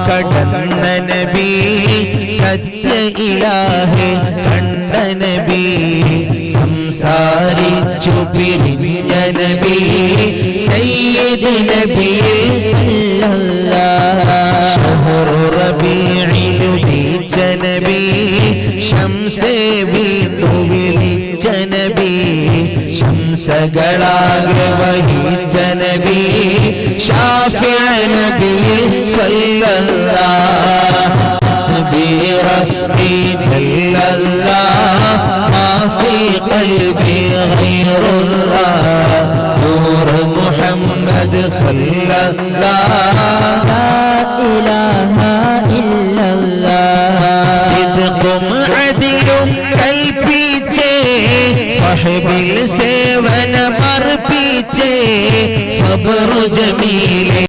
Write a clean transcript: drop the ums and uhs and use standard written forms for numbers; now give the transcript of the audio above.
കടന്ന നബി സത്യ ഇലാഹെ കണ്ട നബി സംസാരിച്ചു പിരിഞ്ഞ നബി സയ്യിദ് നബിയിൽ ശഹ്റു റബീഇൽ ഉദിച്ച നബി ശംസേ വീണ്ടു വിളിച്ച നബി ശംസകളാകെ വഹിച്ച നബി ഷാഫിഅ നബിയിൽ സല്ലല്ലാഹു ഹസ്ബി റബ്ബി ജല്ലല്ലാഹ് മാ ഫീ ഖൽബി ഗൈറുല്ലാഹ് നൂർ മുഹമ്മദ് സല്ലല്ലാഹു ലാ ഇലാഹ ഇല്ലല്ലാഹ് സിദ്ഖും അദിലും കൽപ്പിച്ചേ സഹബിൽ സേവനമർപ്പിച്ചേ സബ്റു ജമീൽ